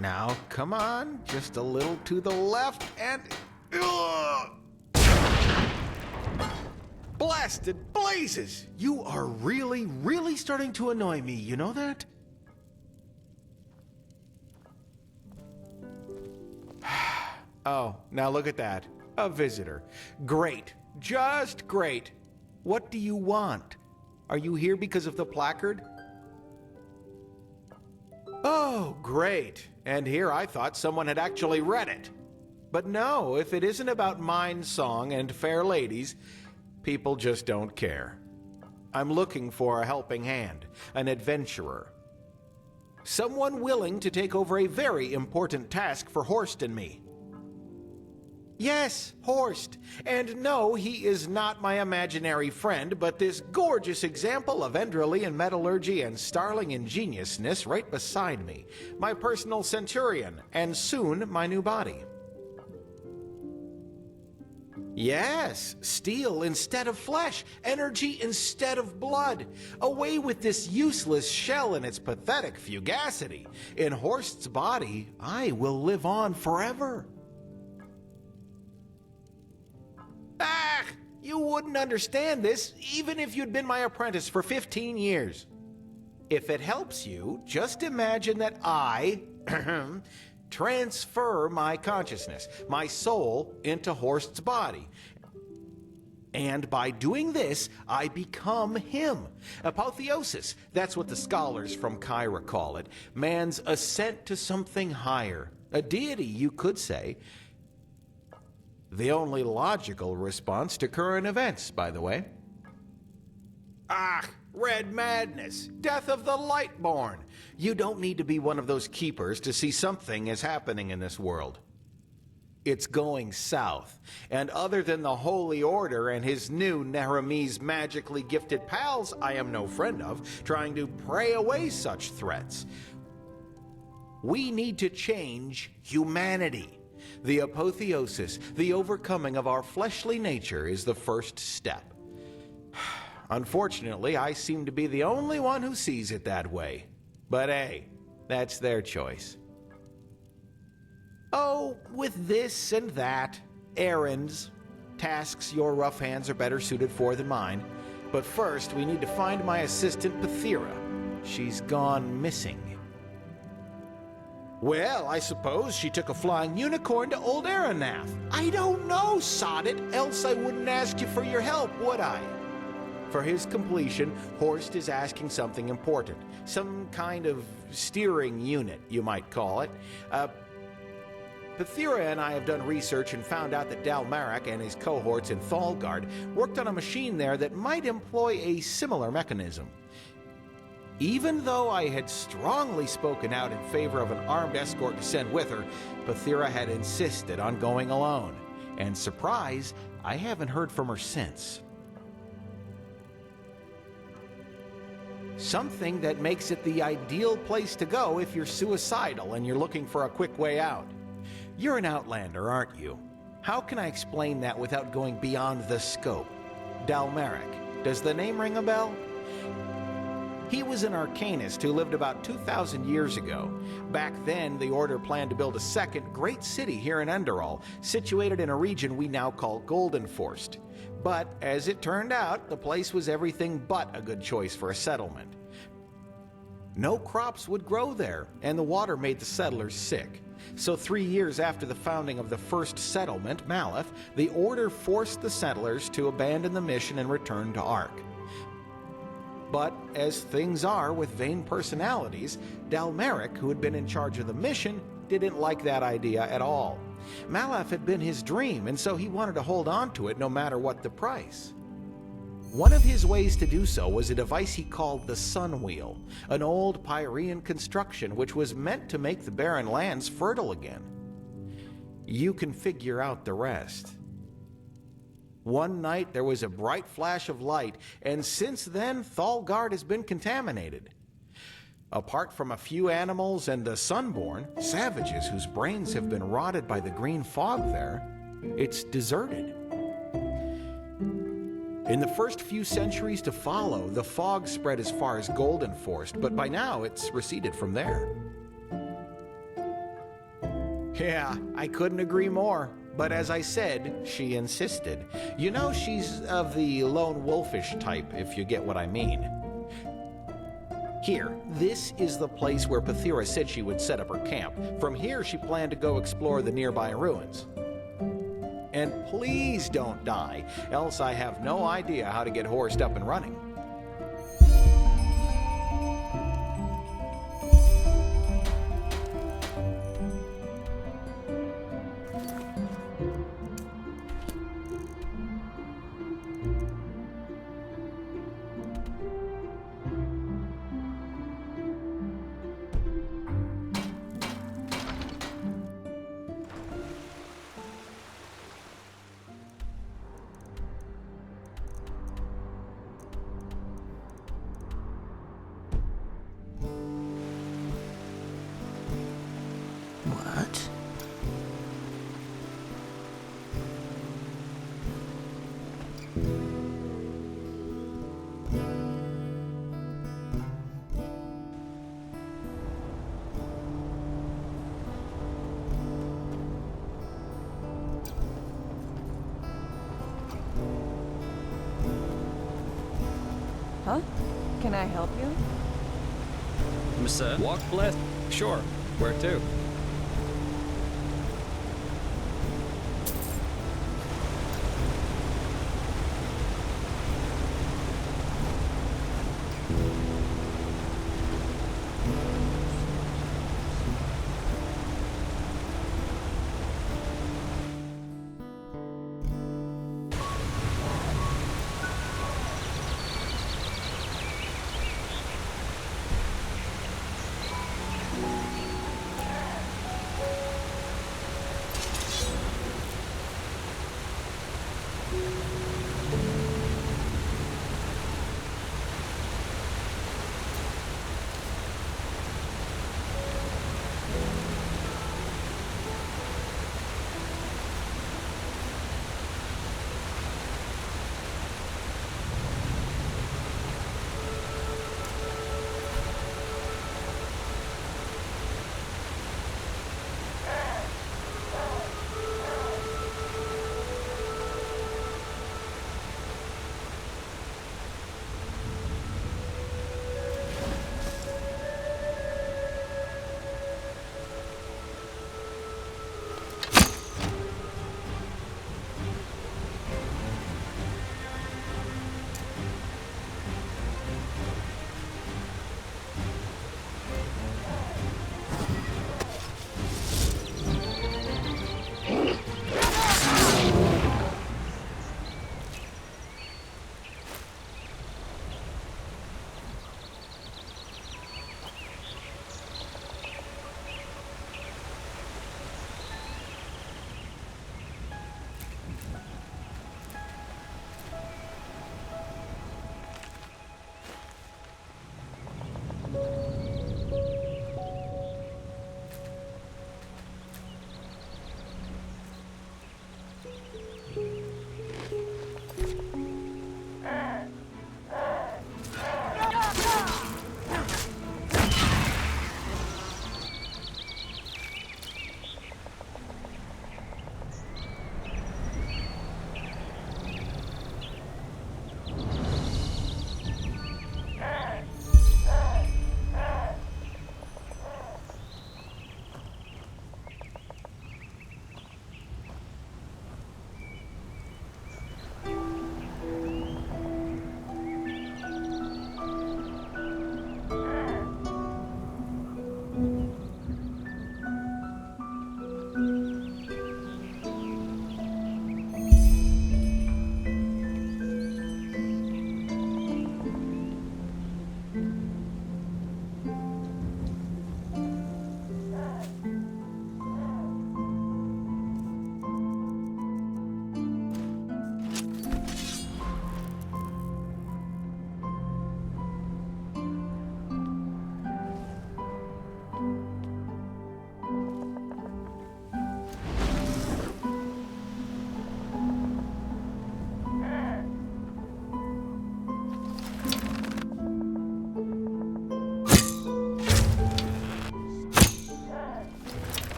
Now, come on, just a little to the left and... Blasted blazes! You are really starting to annoy me, you know that? Oh, now look at that. A visitor. Great. Just great. What do you want? Are you here because of the placard? Oh, great. And here I thought someone had actually read it. But no, if it isn't about mine song and fair ladies, people just don't care. I'm looking for a helping hand, an adventurer. Someone willing to take over a very important task for Horst and me. Yes, Horst. And no, he is not my imaginary friend, but this gorgeous example of Enderalian metallurgy and starling ingeniousness right beside me. My personal centurion, and soon my new body. Yes, steel instead of flesh, energy instead of blood. Away with this useless shell and its pathetic fugacity. In Horst's body, I will live on forever. Ah, you wouldn't understand this even if you'd been my apprentice for 15 years. If it helps you, just imagine that I transfer my consciousness, my soul, into Horst's body. And by doing this, I become him. Apotheosis, that's what the scholars from Cairo call it. Man's ascent to something higher. A deity, you could say. The only logical response to current events, by the way. Ah, red madness, death of the Lightborn. You don't need to be one of those keepers to see something is happening in this world. It's going south, and other than the Holy Order and his new Nehemi's magically gifted pals I am no friend of, trying to pray away such threats. We need to change humanity. The apotheosis, the overcoming of our fleshly nature, is the first step. Unfortunately, I seem to be the only one who sees it that way. But hey, that's their choice. Oh, with this and that, errands, tasks your rough hands are better suited for than mine. But first, we need to find my assistant, Pathira. She's gone missing. Well, I suppose she took a flying unicorn to old Aranath. I don't know, sod it, else I wouldn't ask you for your help, would I? For his completion, Horst is asking something important. Some kind of steering unit, you might call it. Pathira and I have done research and found out that Dalmarak and his cohorts in Thalgard worked on a machine there that might employ a similar mechanism. Even though I had strongly spoken out in favor of an armed escort to send with her, Pathira had insisted on going alone. And surprise, I haven't heard from her since. Something that makes it the ideal place to go if you're suicidal and you're looking for a quick way out. You're an outlander, aren't you? How can I explain that without going beyond the scope? Dalmarak. Does the name ring a bell? He was an arcanist who lived about 2,000 years ago. Back then, the Order planned to build a second great city here in Enderal, situated in a region we now call Goldenforst. But, as it turned out, the place was everything but a good choice for a settlement. No crops would grow there, and the water made the settlers sick. So 3 years after the founding of the first settlement, Maleth, the Order forced the settlers to abandon the mission and return to Ark. But, as things are with vain personalities, Dalmarak, who had been in charge of the mission, didn't like that idea at all. Maleth had been his dream, and so he wanted to hold on to it no matter what the price. One of his ways to do so was a device he called the Sun Wheel, an old Pyrean construction which was meant to make the barren lands fertile again. You can figure out the rest. One night there was a bright flash of light, and since then Thalgard has been contaminated. Apart from a few animals and the Sunborn, savages whose brains have been rotted by the green fog there, it's deserted. In the first few centuries to follow, the fog spread as far as Goldenforst, but by now it's receded from there. Yeah, I couldn't agree more. But as I said, she insisted. You know, she's of the lone wolfish type, if you get what I mean. Here, this is the place where Pathira said she would set up her camp. From here, she planned to go explore the nearby ruins. And please don't die, else I have no idea how to get horsed up and running. What? Huh? Can I help you? Mister, walk left. Sure. Where to?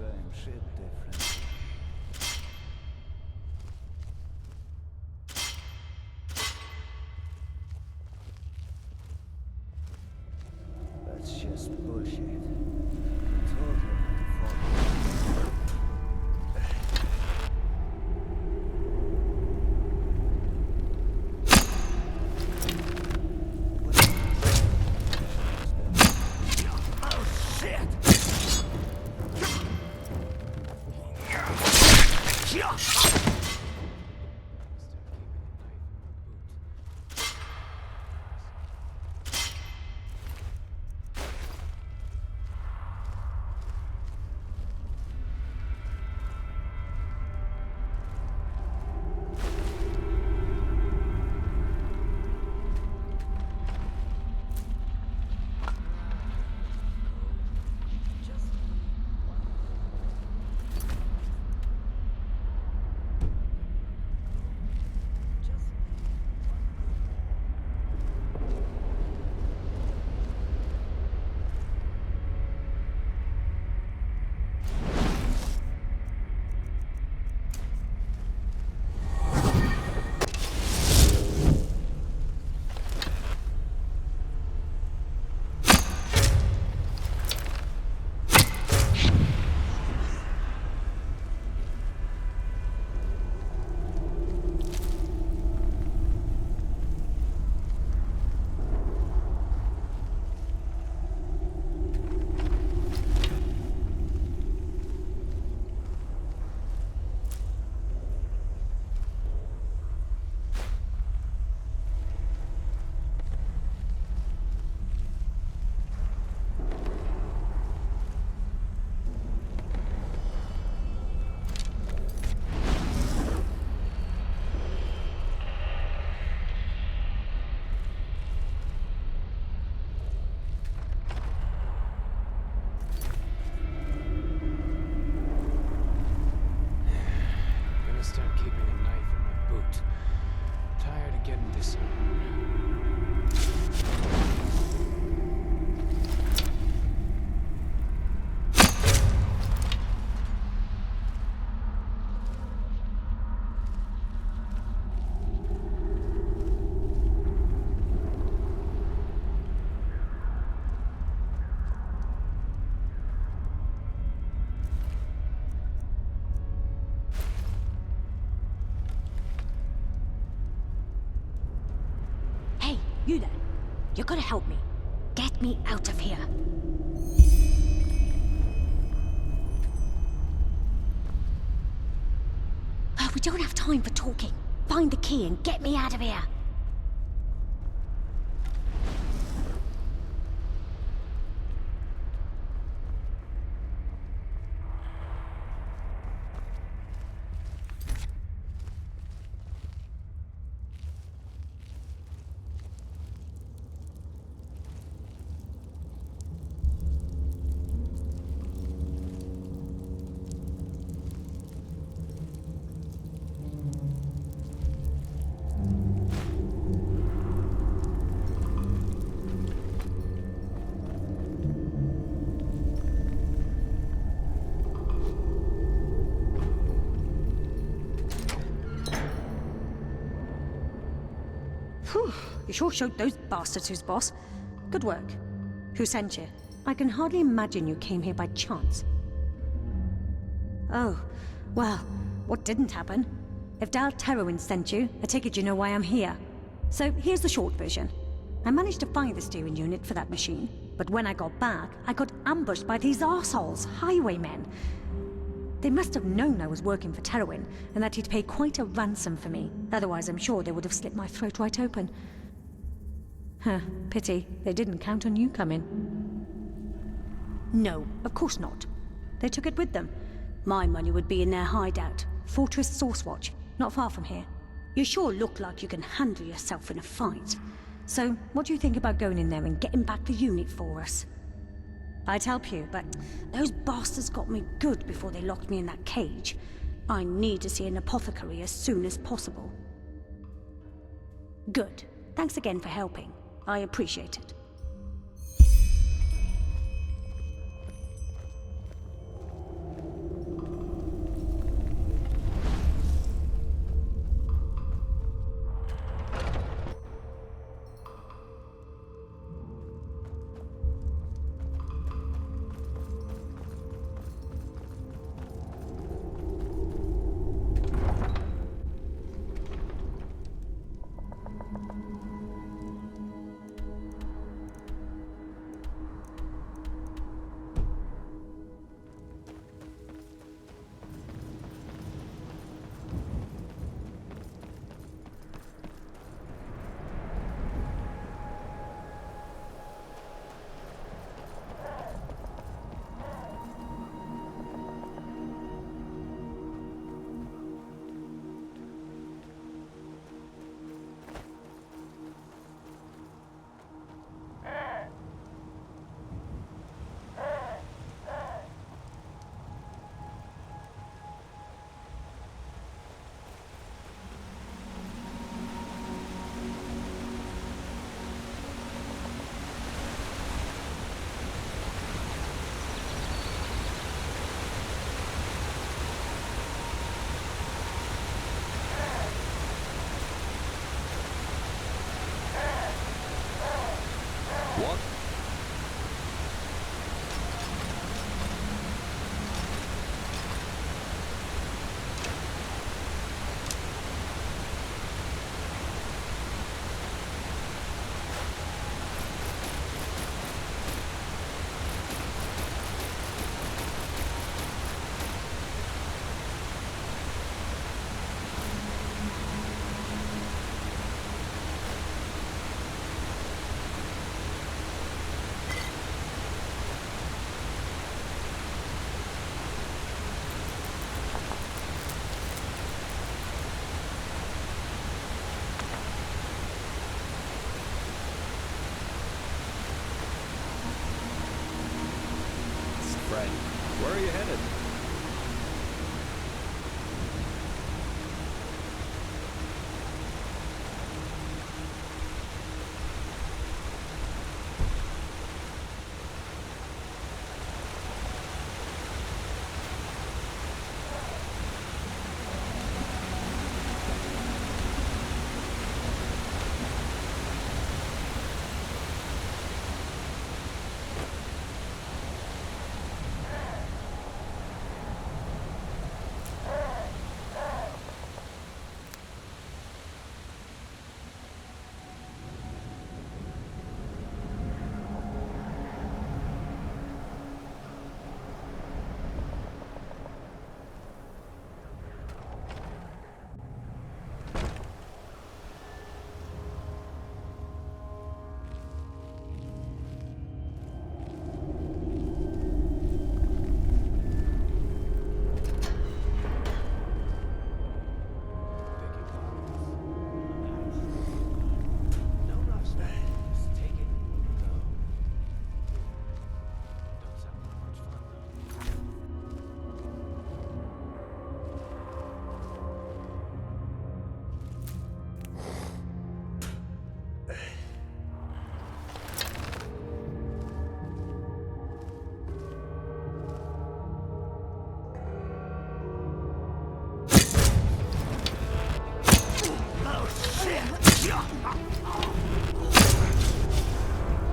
Same shit, different. That's just bullshit. I told you not to fall. Start keeping a knife in my boot. Tired of getting disarmed. You there. You gotta help me. Get me out of here. Oh, we don't have time for talking. Find the key and get me out of here. Whew, you sure showed those bastards who's boss. Good work. Who sent you? I can hardly imagine you came here by chance. Oh, well, what didn't happen? If Dal Terowin sent you, I take it you know why I'm here. So here's the short version. I managed to find the steering unit for that machine, but when I got back, I got ambushed by these arseholes, highwaymen. They must have known I was working for Terowin, and that he'd pay quite a ransom for me. Otherwise, I'm sure they would have slit my throat right open. Huh, pity. They didn't count on you coming. No, of course not. They took it with them. My money would be in their hideout. Fortress Sourcewatch, not far from here. You sure look like you can handle yourself in a fight. So, what do you think about going in there and getting back the unit for us? I'd help you, but those bastards got me good before they locked me in that cage. I need to see an apothecary as soon as possible. Good. Thanks again for helping. I appreciate it.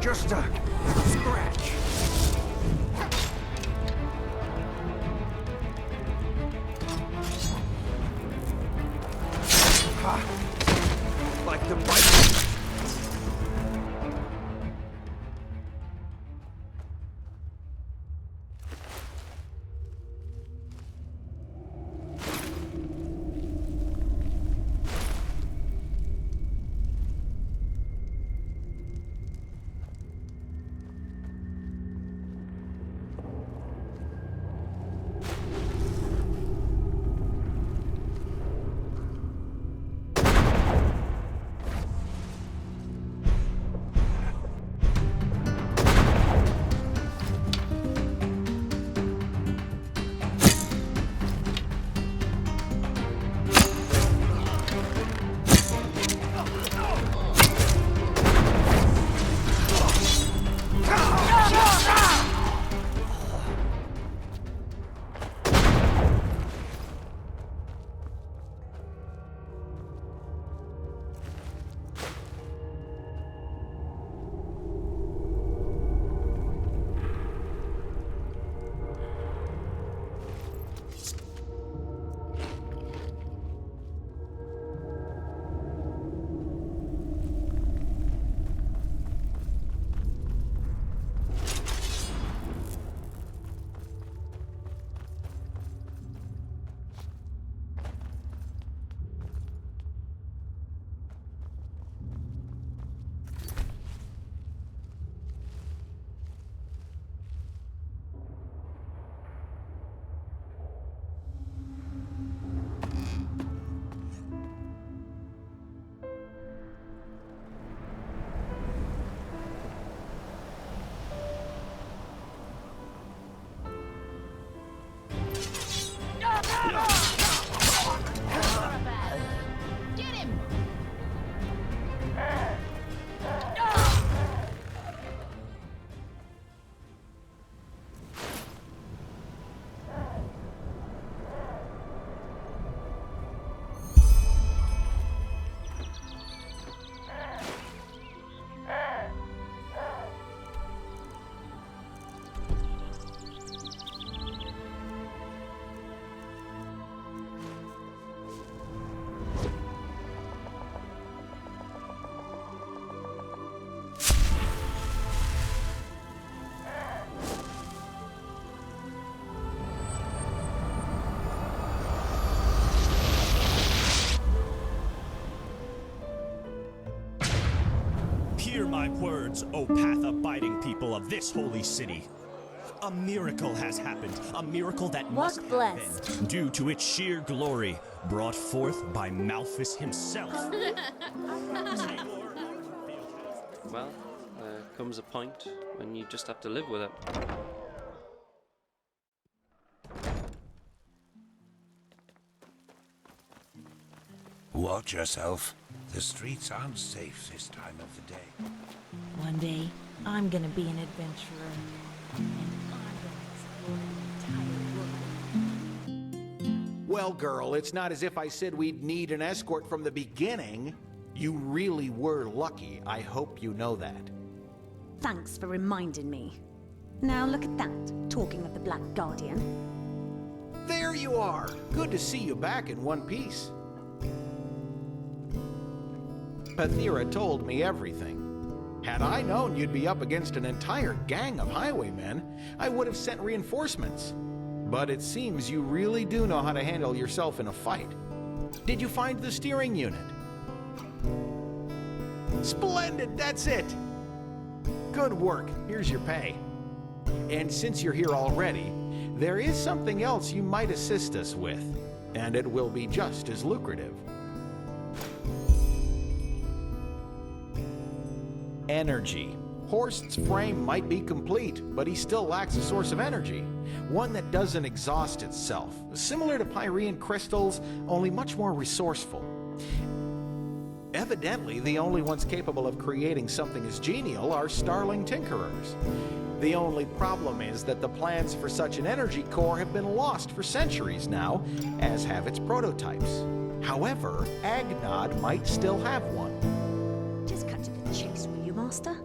just a scratch. Ha! Like the bite. Hear my words, O path-abiding people of this holy city. A miracle has happened, a miracle that must have been, due to its sheer glory, brought forth by Malphus himself. Well, there comes a point when you just have to live with it. Watch yourself. The streets aren't safe this time of the day. One day, I'm gonna be an adventurer. And I'm gonna explore the entire world. Well, girl, it's not as if I said we'd need an escort from the beginning. You really were lucky. I hope you know that. Thanks for reminding me. Now look at that, talking of the Black Guardian. There you are. Good to see you back in one piece. Pathira told me everything. Had I known you'd be up against an entire gang of highwaymen, I would have sent reinforcements. But it seems you really do know how to handle yourself in a fight. Did you find the steering unit? Splendid, that's it! Good work, here's your pay. And since you're here already, there is something else you might assist us with, and it will be just as lucrative. Energy. Horst's frame might be complete, but he still lacks a source of energy. One that doesn't exhaust itself. Similar to Pyrean crystals, only much more resourceful. Evidently, the only ones capable of creating something as genial are starling tinkerers. The only problem is that the plans for such an energy core have been lost for centuries now, as have its prototypes. However, Agnod might still have one. Just cut to the chase, will you, Master?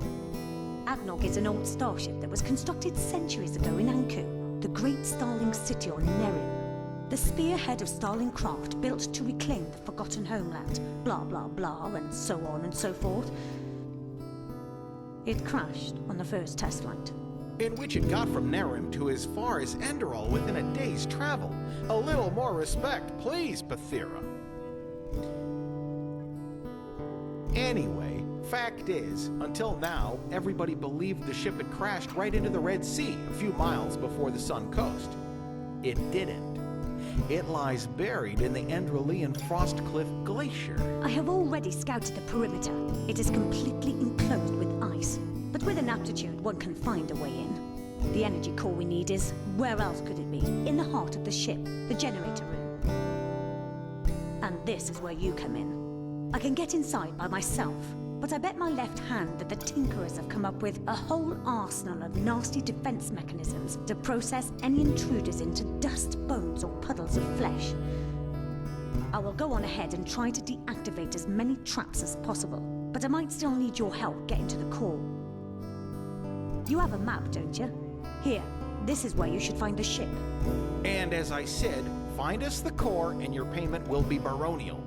Agnog is an old starship that was constructed centuries ago in Anku, the great Starling city on Nerim. The spearhead of Starling craft built to reclaim the forgotten homeland, blah blah blah, and so on and so forth. It crashed on the first test flight. In which it got from Nerim to as far as Enderal within a day's travel. A little more respect, please, Pathira. Anyway, fact is, until now, everybody believed the ship had crashed right into the Red Sea a few miles before the Sun Coast. It didn't. It lies buried in the Enderalian Frostcliff Glacier. I have already scouted the perimeter. It is completely enclosed with ice. But with an aptitude, one can find a way in. The energy core we need is, where else could it be? In the heart of the ship, the generator room. And this is where you come in. I can get inside by myself, but I bet my left hand that the Tinkerers have come up with a whole arsenal of nasty defense mechanisms to process any intruders into dust, bones, or puddles of flesh. I will go on ahead and try to deactivate as many traps as possible, but I might still need your help getting to the core. You have a map, don't you? Here, this is where you should find the ship. And as I said, find us the core and your payment will be baronial.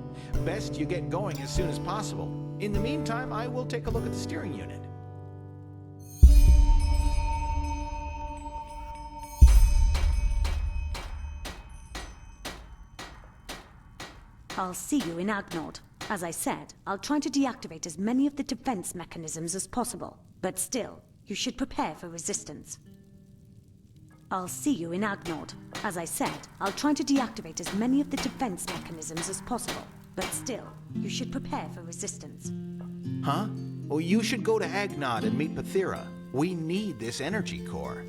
Best you get going as soon as possible. In the meantime, I will take a look at the steering unit. I'll see you in Agnod. As I said, I'll try to deactivate as many of the defense mechanisms as possible. But still, you should prepare for resistance. I'll see you in Agnod. As I said, I'll try to deactivate as many of the defense mechanisms as possible. But still, you should prepare for resistance. Huh? Well, you should go to Agnod and meet Pathira. We need this energy core.